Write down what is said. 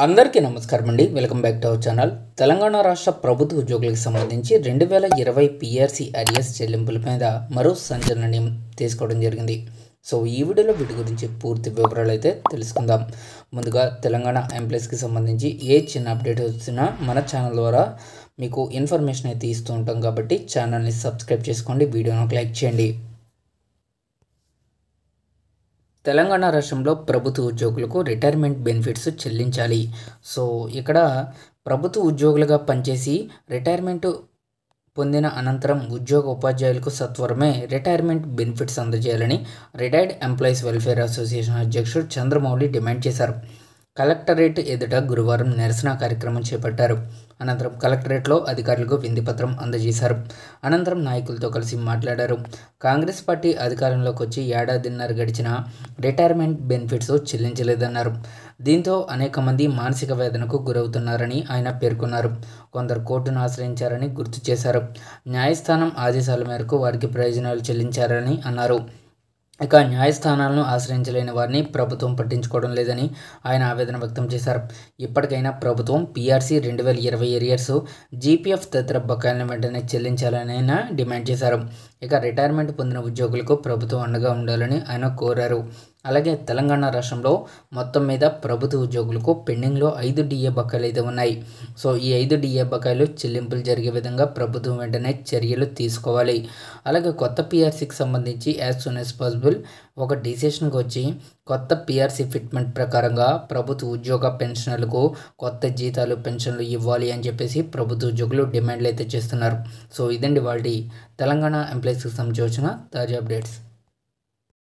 అందరికీ నమస్కారం అండి. Welcome back to our channel. Telangana రాష్ట్ర ప్రభుత్వ ఉద్యోగులకు సంబంధించి 2020 పిఆర్సీ అరియర్స్ చెల్లింపుల మీద మరో సంచలన నిర్ణయం తీసుకోవడం జరిగింది. సో ఈ వీడియోలో వీటి గురించి పూర్తి వివరాలు అయితే తెలుసుకుందాం. ముందుగా తెలంగాణ ఎంప్లాయీస్కి సంబంధించి ఏ చిన్న అప్డేట్ వచ్చినా మన ఛానల్ ద్వారా మీకు ఇన్ఫర్మేషన్ అయితే ఇస్తూ ఉంటాం కాబట్టి ఛానల్ని సబ్స్క్రైబ్ చేసుకోండి, వీడియోను లైక్ చేయండి. తెలంగాణ రాష్ట్రంలో ప్రభుత్వ ఉద్యోగులకు రిటైర్మెంట్ బెనిఫిట్స్ చెల్లించాలి. సో ఇక్కడ ప్రభుత్వ ఉద్యోగులుగా పనిచేసి రిటైర్మెంట్ పొందిన అనంతరం ఉద్యోగ ఉపాధ్యాయులకు సత్వరమే రిటైర్మెంట్ బెనిఫిట్స్ అందజేయాలని రిటైర్డ్ ఎంప్లాయీస్ వెల్ఫేర్ అసోసియేషన్ అధ్యక్షుడు చంద్రమౌళి డిమాండ్ చేశారు. కలెక్టరేట్ ఎదుట గురువారం నిరసన కార్యక్రమం చేపట్టారు. అనంతరం కలెక్టరేట్లో అధికారులకు వింతిపత్రం అందజేశారు. అనంతరం నాయకులతో కలిసి మాట్లాడారు. కాంగ్రెస్ పార్టీ అధికారంలోకి వచ్చి ఏడాదిన్నర గడిచిన రిటైర్మెంట్ బెనిఫిట్స్ చెల్లించలేదన్నారు. దీంతో అనేక మంది మానసిక వేదనకు గురవుతున్నారని ఆయన పేర్కొన్నారు. కొందరు కోర్టును ఆశ్రయించారని గుర్తు చేశారు. న్యాయస్థానం ఆదేశాల మేరకు వారికి ప్రయోజనాలు చెల్లించారని అన్నారు. ఇక న్యాయస్థానాలను ఆశ్రయించలేని వారిని ప్రభుత్వం పట్టించుకోవడం లేదని ఆయన ఆవేదన వ్యక్తం చేశారు. ఇప్పటికైనా ప్రభుత్వం పిఆర్సీ 2020 ఎరియర్స్, జీపీఎఫ్ తదితర బకాయిలను వెంటనే చెల్లించాలని ఆయన డిమాండ్ చేశారు. ఇక రిటైర్మెంట్ పొందిన ఉద్యోగులకు ప్రభుత్వం అండగా ఉండాలని ఆయన కోరారు. అలాగే తెలంగాణ రాష్ట్రంలో మొత్తం మీద ప్రభుత్వ ఉద్యోగులకు పెండింగ్లో 5 డిఏ బకాయిలు అయితే ఉన్నాయి. సో ఈ 5 డిఏ బకాయిలు చెల్లింపులు జరిగే విధంగా ప్రభుత్వం వెంటనే చర్యలు తీసుకోవాలి. అలాగే కొత్త పిఆర్సీకి సంబంధించి యాజ్ సూన్ యాజ్ పాసిబుల్ ఒక డిసిషన్కి వచ్చి కొత్త పిఆర్సీ ఫిట్మెంట్ ప్రకారంగా ప్రభుత్వ ఉద్యోగ పెన్షనర్లకు కొత్త జీతాలు పెన్షన్లు ఇవ్వాలి అని చెప్పేసి ప్రభుత్వ ఉద్యోగులు డిమాండ్లు అయితే చేస్తున్నారు. సో ఇదండి వాళ్ళ తెలంగాణ ఎంప్లాయీస్కి సంబంధించిన తాజా అప్డేట్స్.